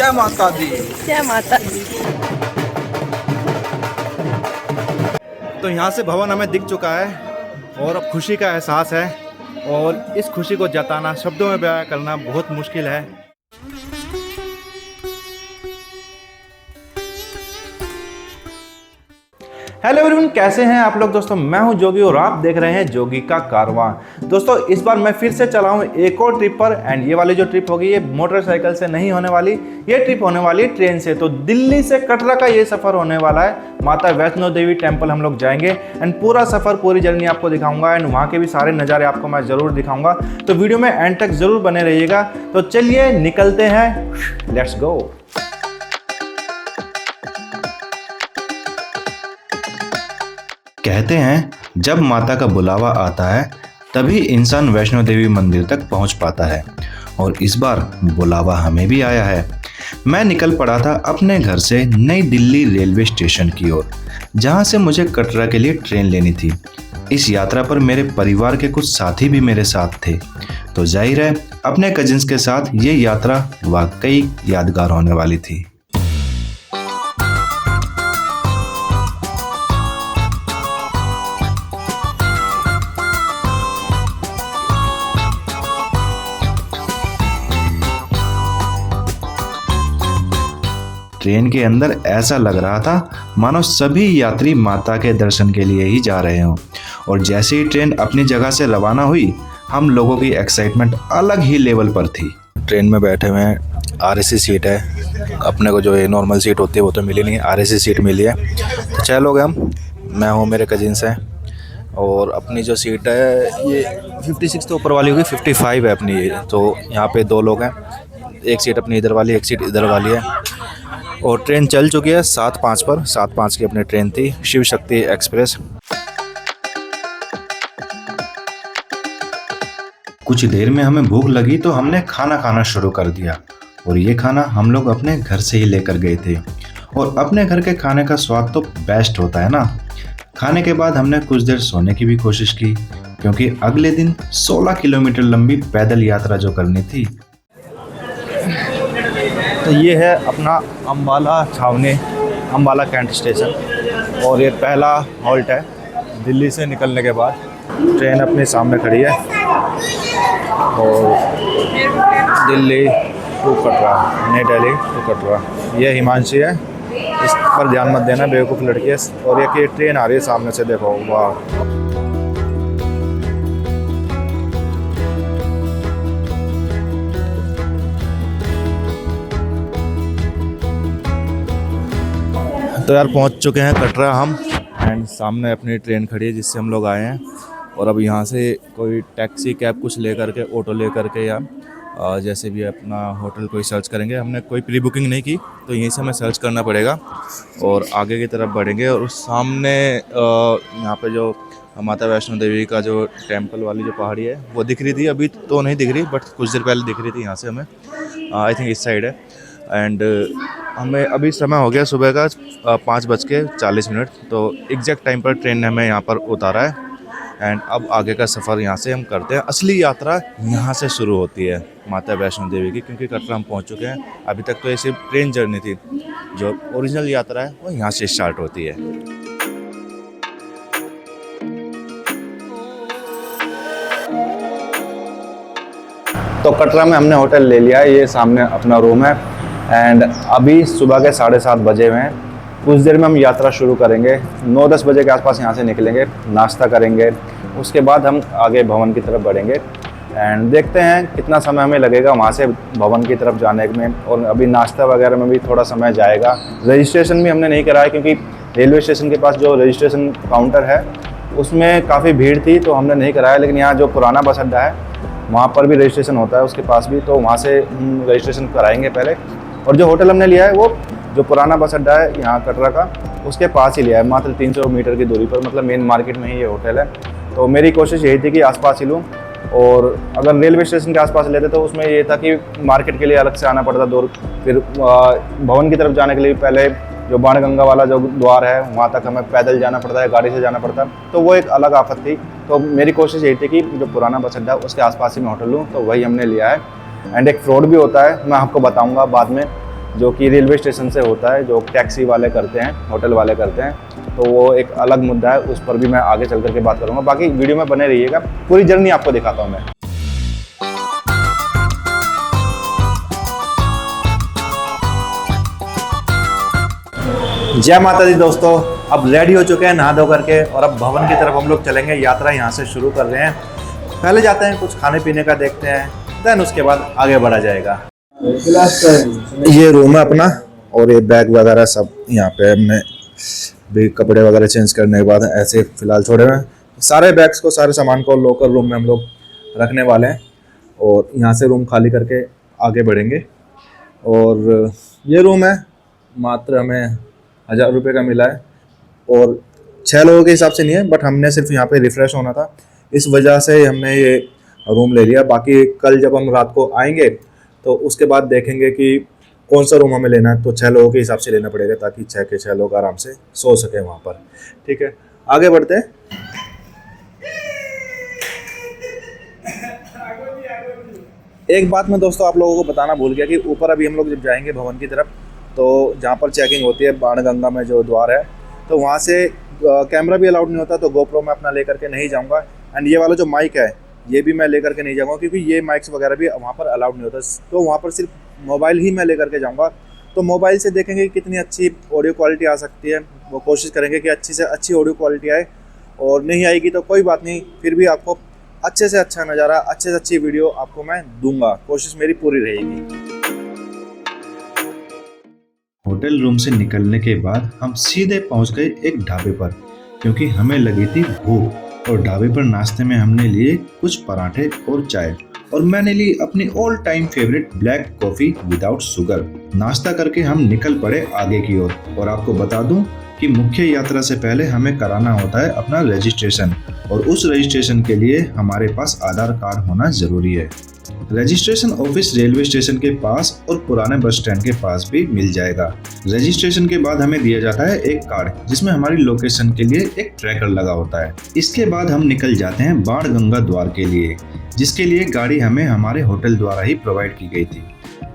जय माता दी। जय माता दी। तो यहाँ से भवन हमें दिख चुका है और अब खुशी का एहसास है और इस खुशी को जताना, शब्दों में बयां करना बहुत मुश्किल है। हेलो एवरीवन, कैसे हैं आप लोग दोस्तों। मैं हूं जोगी और आप देख रहे हैं जोगी का कारवां। दोस्तों इस बार मैं फिर से चला हूं एक और ट्रिप पर एंड ये वाली जो ट्रिप होगी ये मोटरसाइकिल से नहीं होने वाली, ये ट्रिप होने वाली है ट्रेन से। तो दिल्ली से कटरा का ये सफ़र होने वाला है। माता वैष्णो देवी टेम्पल हम लोग जाएंगे एंड पूरा सफ़र, पूरी जर्नी आपको दिखाऊंगा एंड वहाँ के भी सारे नज़ारे आपको मैं ज़रूर दिखाऊंगा। तो वीडियो में एंड तक ज़रूर बने रहिएगा। तो चलिए निकलते हैं, लेट्स गो। कहते हैं जब माता का बुलावा आता है तभी इंसान वैष्णो देवी मंदिर तक पहुंच पाता है और इस बार बुलावा हमें भी आया है। मैं निकल पड़ा था अपने घर से नई दिल्ली रेलवे स्टेशन की ओर, जहां से मुझे कटरा के लिए ट्रेन लेनी थी। इस यात्रा पर मेरे परिवार के कुछ साथी भी मेरे साथ थे, तो जाहिर है अपने कजिन्स के साथ ये यात्रा वाकई यादगार होने वाली थी। ट्रेन के अंदर ऐसा लग रहा था मानो सभी यात्री माता के दर्शन के लिए ही जा रहे हों और जैसे ही ट्रेन अपनी जगह से रवाना हुई हम लोगों की एक्साइटमेंट अलग ही लेवल पर थी। ट्रेन में बैठे हुए हैं, आरएसी सीट है। अपने को जो ये नॉर्मल सीट होती है वो तो मिली नहीं, आरएसी सीट मिली है। तो 6 लोग हैं हम, मैं हूँ, मेरे कजिन्स हैं और अपनी जो सीट है ये 56 तो ऊपर वाली होगी, 55 है अपनी। तो यहाँ पे 2 लोग हैं, एक सीट अपनी इधर वाली, एक सीट इधर वाली है। और ट्रेन चल चुकी है 7:05 पर, 7:05 की अपनी ट्रेन थी, शिव शक्ति एक्सप्रेस। कुछ देर में हमें भूख लगी तो हमने खाना खाना शुरू कर दिया और ये खाना हम लोग अपने घर से ही लेकर गए थे और अपने घर के खाने का स्वाद तो बेस्ट होता है ना। खाने के बाद हमने कुछ देर सोने की भी कोशिश की क्योंकि अगले दिन 16 किलोमीटर लंबी पैदल यात्रा जो करनी थी। तो ये है अपना अम्बाला छावनी, अम्बाला कैंट स्टेशन और ये पहला हॉल्ट है दिल्ली से निकलने के बाद। ट्रेन अपने सामने खड़ी है और दिल्ली टू कटरा, नई दिल्ली टू कटरा। ये हिमांशी है, इस पर ध्यान मत देना, बेवकूफ़ लड़की है। और ये ट्रेन आ रही है सामने से, देखो वाह। तो यार पहुंच चुके हैं कटरा हम एंड सामने अपनी ट्रेन खड़ी है जिससे हम लोग आए हैं। और अब यहाँ से कोई टैक्सी कैब कुछ लेकर के, ऑटो लेकर के या जैसे भी अपना होटल कोई सर्च करेंगे। हमने कोई प्री बुकिंग नहीं की तो यहीं से हमें सर्च करना पड़ेगा और आगे की तरफ बढ़ेंगे। और उस सामने यहाँ पे जो माता वैष्णो देवी का जो टेम्पल वाली जो पहाड़ी है वो दिख रही थी, अभी तो नहीं दिख रही बट कुछ देर पहले दिख रही थी यहाँ से हमें। आई थिंक इस साइड है। एंड हमें अभी समय हो गया सुबह का 5:40। तो एग्जैक्ट टाइम पर ट्रेन ने हमें यहाँ पर उतारा है एंड अब आगे का सफ़र यहाँ से हम करते हैं। असली यात्रा यहाँ से शुरू होती है माता वैष्णो देवी की, क्योंकि कटरा हम पहुँच चुके हैं। अभी तक तो ये सिर्फ ट्रेन जर्नी थी, जो ओरिजिनल यात्रा है वो यहाँ से स्टार्ट होती है। तो कटरा में हमने होटल ले लिया है, ये सामने अपना रूम है एंड अभी सुबह के 7:30 बजे हुए हैं। कुछ देर में हम यात्रा शुरू करेंगे, 9-10 बजे के आसपास यहाँ से निकलेंगे, नाश्ता करेंगे, उसके बाद हम आगे भवन की तरफ बढ़ेंगे एंड देखते हैं कितना समय हमें लगेगा वहाँ से भवन की तरफ जाने में। और अभी नाश्ता वगैरह में भी थोड़ा समय जाएगा। रजिस्ट्रेशन भी हमने नहीं कराया क्योंकि रेलवे स्टेशन के पास जो रजिस्ट्रेशन काउंटर है उसमें काफ़ी भीड़ थी तो हमने नहीं कराया। लेकिन यहाँ जो पुराना बस अड्डा है वहाँ पर भी रजिस्ट्रेशन होता है, उसके पास भी, तो वहाँ से हम रजिस्ट्रेशन कराएंगे पहले। और जो होटल हमने लिया है वो जो पुराना बस अड्डा है यहाँ कटरा का उसके पास ही लिया है, मात्र 300 मीटर की दूरी पर, मतलब मेन मार्केट में ही ये होटल है। तो मेरी कोशिश यही थी कि आसपास ही लूँ और अगर रेलवे स्टेशन के आसपास लेते तो उसमें ये था कि मार्केट के लिए अलग से आना पड़ता दूर, फिर भवन की तरफ जाने के लिए पहले जो बाणगंगा वाला जो द्वार है वहाँ तक हमें पैदल जाना पड़ता है, गाड़ी से जाना पड़ता है, तो वो एक अलग आफत थी। तो मेरी कोशिश यही थी कि जो पुराना बस अड्डा उसके आसपास ही मैं होटल लूँ, तो वही हमने लिया है। एंड एक फ्रॉड भी होता है, मैं आपको बताऊँगा बाद में। जो कि रेलवे स्टेशन से होता है, जो टैक्सी वाले करते हैं, होटल वाले करते हैं। तो वो एक अलग मुद्दा है, उस पर भी मैं आगे चल करके बात करूँगा। बाकी वीडियो में बने रहिएगा, पूरी जर्नी आपको दिखाता हूँ मैं। जय माता दी दोस्तों, अब रेडी हो चुके हैं नहा धो करके और अब भवन की तरफ हम लोग चलेंगे। यात्रा यहाँ से शुरू कर रहे हैं। पहले जाते हैं, कुछ खाने पीने का देखते हैं, देन उसके बाद आगे बढ़ा जाएगा। ये रूम है अपना और ये बैग वगैरह सब यहाँ पे हमने भी कपड़े वगैरह चेंज करने के बाद ऐसे फिलहाल छोड़े हुए हैं। सारे बैग्स को, सारे सामान को लोकल रूम में हम लोग रखने वाले हैं और यहाँ से रूम खाली करके आगे बढ़ेंगे। और ये रूम है, मात्र हमें 1000 रुपये का मिला है और 6 लोगों के हिसाब से नहीं है, बट हमने सिर्फ यहाँ पे रिफ़्रेश होना था, इस वजह से हमने ये रूम ले लिया। बाकी कल जब हम रात को आएंगे तो उसके बाद देखेंगे कि कौन सा रूम हमें लेना है। तो 6 लोगों के हिसाब से लेना पड़ेगा ताकि 6 के 6 लोग आराम से सो सके वहाँ पर। ठीक है, आगे बढ़ते हैं। एक बात मैं दोस्तों आप लोगों को बताना भूल गया कि ऊपर अभी हम लोग जब जाएंगे भवन की तरफ, तो जहाँ पर चेकिंग होती है बाणगंगा में जो द्वार है, तो वहाँ से कैमरा भी अलाउड नहीं होता। तो गोप्रो मैं अपना लेकर के नहीं जाऊँगा। एंड ये वाला जो माइक है ये भी मैं लेकर के नहीं जाऊँगा, क्योंकि ये माइक्स वगैरह भी वहाँ पर अलाउड नहीं होता। तो वहाँ पर सिर्फ मोबाइल ही मैं लेकर के जाऊँगा। तो मोबाइल से देखेंगे कि कितनी अच्छी ऑडियो क्वालिटी आ सकती है, वो कोशिश करेंगे कि अच्छी से अच्छी ऑडियो क्वालिटी आए। और नहीं आएगी तो कोई बात नहीं, फिर भी आपको अच्छे से अच्छा नज़ारा, अच्छे से अच्छी वीडियो आपको मैं दूंगा। कोशिश मेरी पूरी रहेगी। होटल रूम से निकलने के बाद हम सीधे पहुंच गए एक ढाबे पर, क्योंकि हमें लगी थी भूख। और ढाबे पर नाश्ते में हमने लिए कुछ पराठे और चाय, और मैंने ली अपनी all time favourite black coffee without sugar. नाश्ता करके हम निकल पड़े आगे की ओर। और आपको बता दूं कि मुख्य यात्रा से पहले हमें कराना होता है अपना रजिस्ट्रेशन, और उस रजिस्ट्रेशन के लिए हमारे पास आधार कार्ड होना जरूरी है। रजिस्ट्रेशन ऑफिस रेलवे स्टेशन के पास और पुराने बस स्टैंड के पास भी मिल जाएगा। रजिस्ट्रेशन के बाद हमें दिया जाता है एक कार्ड, जिसमें हमारी लोकेशन के लिए एक ट्रैकर लगा होता है। इसके बाद हम निकल जाते हैं बाणगंगा द्वार के लिए, जिसके लिए गाड़ी हमें हमारे होटल द्वारा ही प्रोवाइड की गई थी।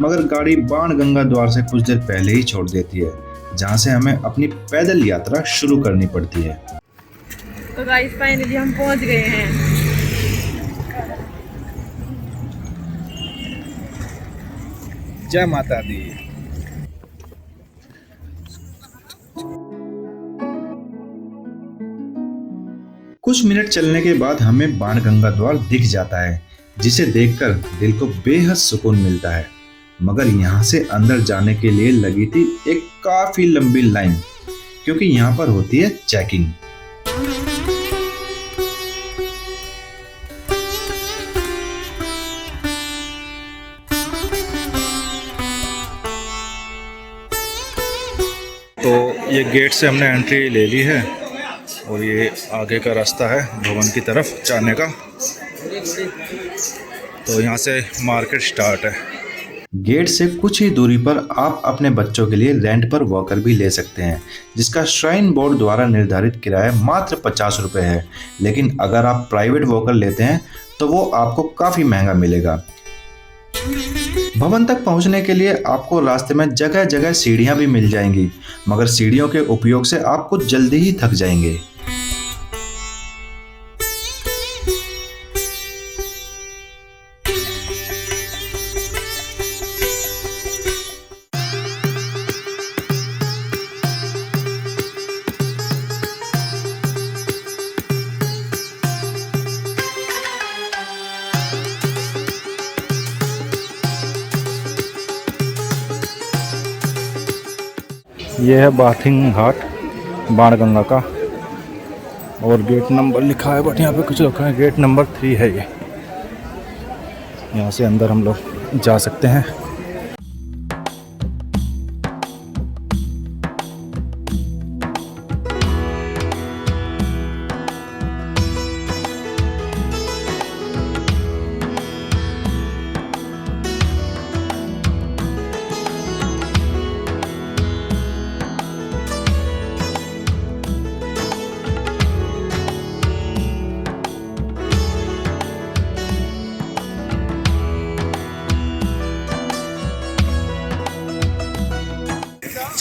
मगर गाड़ी बाणगंगा द्वार से कुछ देर पहले ही छोड़ देती है, जहाँ से हमें अपनी पैदल यात्रा शुरू करनी पड़ती है। तो गाइस फाइनली हम पहुंच गए हैं। जय माता दी। कुछ मिनट चलने के बाद हमें बाणगंगा द्वार दिख जाता है, जिसे देखकर दिल को बेहद सुकून मिलता है। मगर यहाँ से अंदर जाने के लिए लगी थी एक काफी लंबी लाइन, क्योंकि यहाँ पर होती है चेकिंग। तो ये गेट से हमने एंट्री ले ली है और ये आगे का रास्ता है भवन की तरफ जाने का। तो यहाँ से मार्केट स्टार्ट है। गेट से कुछ ही दूरी पर आप अपने बच्चों के लिए रेंट पर वॉकर भी ले सकते हैं, जिसका श्राइन बोर्ड द्वारा निर्धारित किराया मात्र 50 रुपये है। लेकिन अगर आप प्राइवेट वॉकर लेते हैं तो वो आपको काफ़ी महंगा मिलेगा। भवन तक पहुंचने के लिए आपको रास्ते में जगह जगह सीढ़ियां भी मिल जाएंगी, मगर सीढ़ियों के उपयोग से आप कुछ जल्दी ही थक जाएंगे। ये है बाथिंग घाट बाणगंगा का, और गेट नंबर लिखा है, बट यहाँ पे कुछ लिखा है गेट नंबर 3 है ये। यहाँ से अंदर हम लोग जा सकते हैं।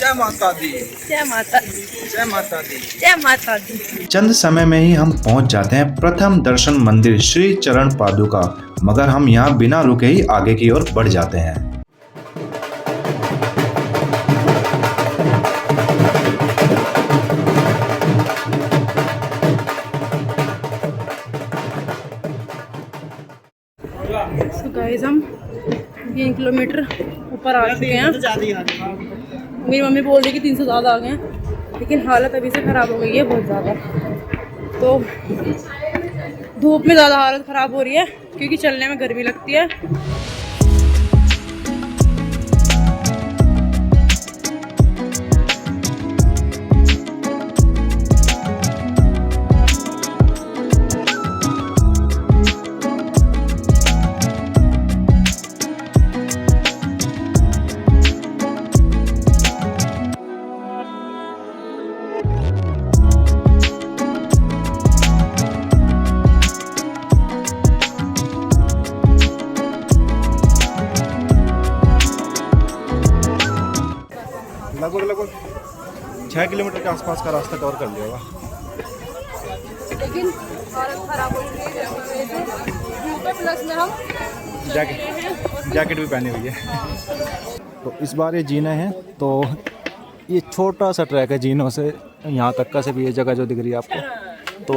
जय माता दी, जय माता दी, जय माता दी। जय माता दी। चंद समय में ही हम पहुंच जाते हैं प्रथम दर्शन मंदिर श्री चरण पादुका, मगर हम यहाँ बिना रुके ही आगे की ओर बढ़ जाते हैं। तो गाइस हम 3 किलोमीटर ऊपर आ चुके हैं। मेरी मम्मी बोल रही कि 3 से ज़्यादा आ गए हैं, लेकिन हालत अभी से ख़राब हो गई है बहुत ज़्यादा। तो धूप में ज़्यादा हालत ख़राब हो रही है क्योंकि चलने में गर्मी लगती है। लगभग 6 किलोमीटर के आसपास का रास्ता कवर कर लिया होगा। लेकिन हालत ख़राब हो चुकी है प्लस में हम जैकेट भी पहनी हुई है। तो इस बार ये जीने हैं, तो ये छोटा सा ट्रैक है जीनों से यहाँ तक का, सिर्फ ये जगह जो दिख रही है आपको, तो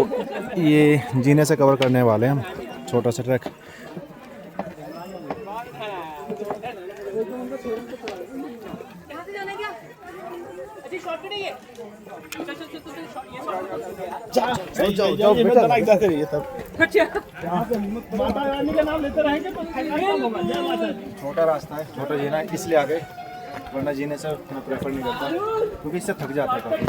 ये जीने से कवर करने वाले हैं हम, छोटा सा ट्रैक। छोटा रास्ता है, छोटा जीना है, इसलिए आ गए, वरना जीने से मैं प्रेफर नहीं करता क्योंकि इससे थक जाता है काफी।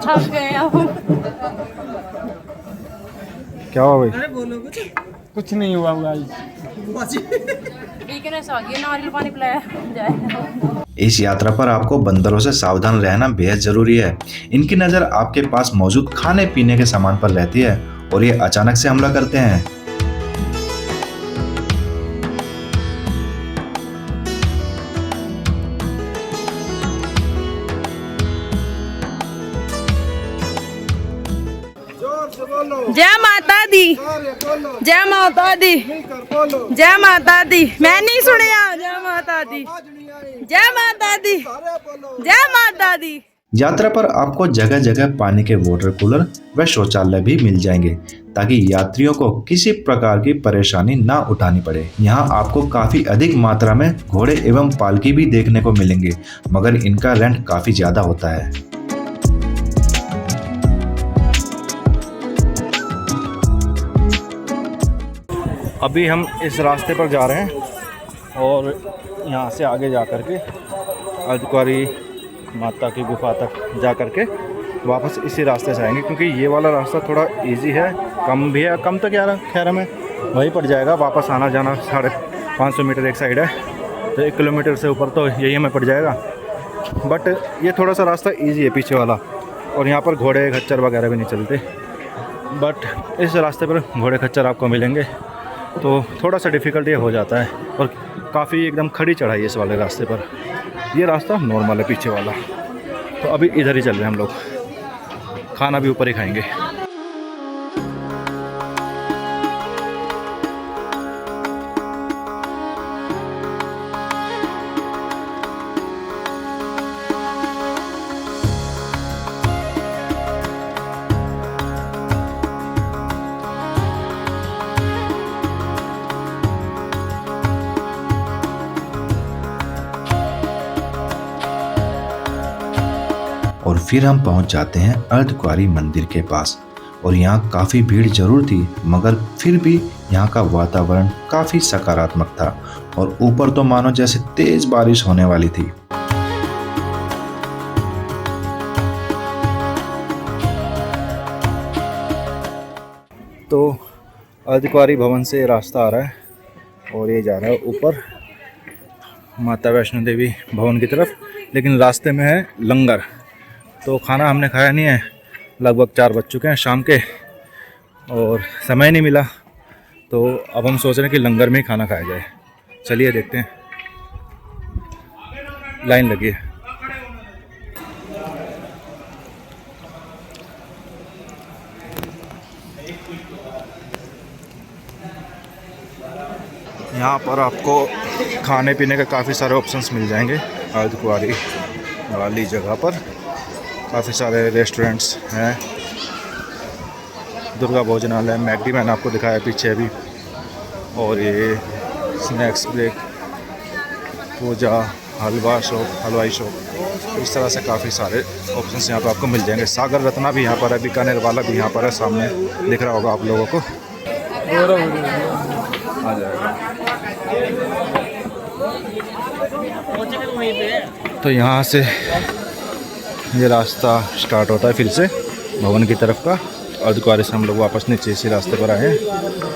थक गए हम। क्या हुआ भाई? अरे बोलो कुछ। कुछ नहीं हुआ वीकनेस आ गई, नारियल पानी पिलाया जाए। इस यात्रा पर आपको बंदरों से सावधान रहना बेहद जरूरी है। इनकी नज़र आपके पास मौजूद खाने पीने के सामान पर रहती है और ये अचानक से हमला करते हैं। जय माता दी, जय माता दी, जय माता दी। मैं नहीं सुनिया। जय माता दी, जय माता दी, जय माता दी। यात्रा पर आपको जगह जगह पानी के वाटर कूलर व शौचालय भी मिल जाएंगे ताकि यात्रियों को किसी प्रकार की परेशानी ना उठानी पड़े। यहाँ आपको काफी अधिक मात्रा में घोड़े एवं पालकी भी देखने को मिलेंगे, मगर इनका रेंट काफी ज्यादा होता है। अभी हम इस रास्ते पर जा रहे हैं और यहाँ से आगे जा कर के अर्धकुंवारी माता की गुफा तक जा कर के वापस इसी रास्ते से आएंगे, क्योंकि ये वाला रास्ता थोड़ा इजी है, कम भी है, कम तो क्या खैर हमें वहीं पड़ जाएगा। वापस आना जाना 550 मीटर एक साइड है, तो 1 किलोमीटर से ऊपर तो यही हमें पड़ जाएगा। बट ये थोड़ा सा रास्ता ईजी है पीछे वाला, और यहाँ पर घोड़े खच्चर वगैरह भी नहीं चलते। बट इस रास्ते पर घोड़े खच्चर आपको मिलेंगे, तो थोड़ा सा डिफ़िकल्ट ये हो जाता है और काफ़ी एकदम खड़ी चढ़ाई है इस वाले रास्ते पर। ये रास्ता नॉर्मल है पीछे वाला। तो अभी इधर ही चल रहे हैं हम लोग, खाना भी ऊपर ही खाएंगे। और फिर हम पहुंच जाते हैं अर्धकुंवारी मंदिर के पास। और यहाँ काफ़ी भीड़ जरूर थी, मगर फिर भी यहाँ का वातावरण काफ़ी सकारात्मक था और ऊपर तो मानो जैसे तेज बारिश होने वाली थी। तो अर्धकुंवारी भवन से रास्ता आ रहा है और ये जा रहा है ऊपर, माता वैष्णो देवी भवन की तरफ, लेकिन रास्ते में है लंगर। तो खाना हमने खाया नहीं है, लगभग 4 बज चुके हैं शाम के और समय नहीं मिला, तो अब हम सोच रहे हैं कि लंगर में ही खाना खाया जाए। चलिए देखते हैं, लाइन लगी है। यहाँ पर आपको खाने पीने के काफ़ी सारे ऑप्शंस मिल जाएंगे। अर्धकुंवारी वाली जगह पर काफ़ी सारे रेस्टोरेंट्स हैं। दुर्गा भोजनालय, मैकडी मैंने आपको दिखाया पीछे अभी, और ये स्नैक्स ब्रेक, पूजा, हलवा शॉप, हलवाई शॉप, इस तरह से काफ़ी सारे ऑप्शंस यहाँ पर आपको मिल जाएंगे। सागर रत्ना भी यहाँ पर है, बीकानेर वाला भी यहाँ पर है, सामने दिख रहा होगा आप लोगों को। आ जाएगा। तो यहाँ से ये रास्ता स्टार्ट होता है फिर से भवन की तरफ का। अर्धकुंवारी से हम लोग वापस नीचे इसी रास्ते पर आए हैं।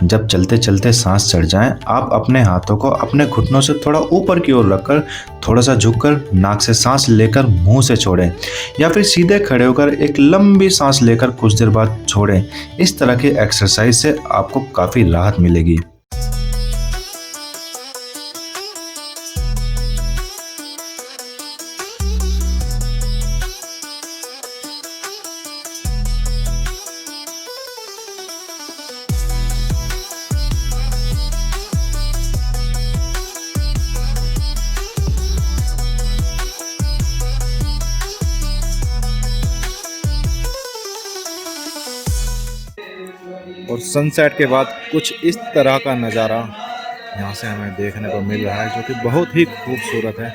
जब चलते चलते सांस चढ़ जाए, आप अपने हाथों को अपने घुटनों से थोड़ा ऊपर की ओर रखकर थोड़ा सा झुककर नाक से सांस लेकर मुंह से छोड़ें, या फिर सीधे खड़े होकर एक लंबी सांस लेकर कुछ देर बाद छोड़ें। इस तरह की एक्सरसाइज से आपको काफ़ी राहत मिलेगी। और सनसेट के बाद कुछ इस तरह का नज़ारा यहाँ से हमें देखने को मिल रहा है, जो कि बहुत ही खूबसूरत है।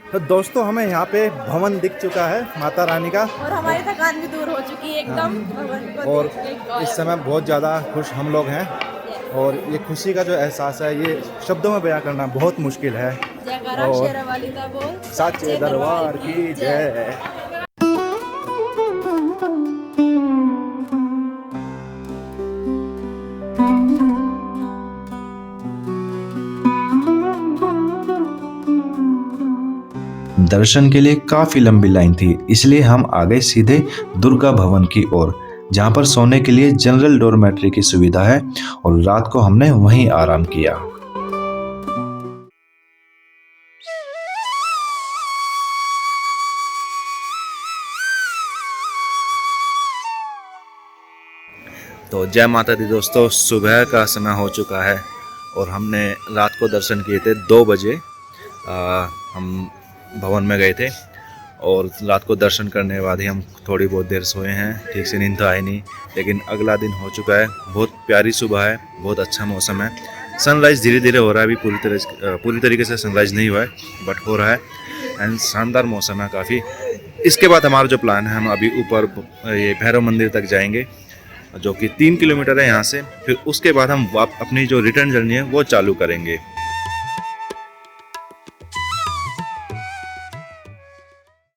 तो दोस्तों, हमें यहाँ पे भवन दिख चुका है माता रानी का, और हमारी थकान भी दूर हो चुकी है एकदम। भवन को और देख के। इस समय बहुत ज़्यादा खुश हम लोग हैं, और ये खुशी का जो एहसास है ये शब्दों में बयां करना बहुत मुश्किल है। जयकारा और शेरावाली का बोल, सच्चे दरबार की जय। दर्शन के लिए काफी लंबी लाइन थी, इसलिए हम आ गए सीधे दुर्गा भवन की ओर, जहां पर सोने के लिए जनरल डॉर्मेट्री की सुविधा है, और रात को हमने वहीं आराम किया। तो जय माता दी दोस्तों, सुबह का समय हो चुका है और हमने रात को दर्शन किए थे 2 बजे। हम भवन में गए थे और रात को दर्शन करने के बाद ही हम थोड़ी बहुत देर सोए हैं। ठीक से नींद तो आई नहीं, लेकिन अगला दिन हो चुका है। बहुत प्यारी सुबह है, बहुत अच्छा मौसम है। सनराइज़ धीरे धीरे हो रहा है, अभी पूरी तरीके से सनराइज़ नहीं हुआ है, बट हो रहा है। एंड शानदार मौसम है काफ़ी। इसके बाद हमारा जो प्लान है, हम अभी ऊपर ये भैरव मंदिर तक जाएंगे, जो कि 3 किलोमीटर है यहाँ से। फिर उसके बाद हम अपनी जो रिटर्न जर्नी है वो चालू करेंगे।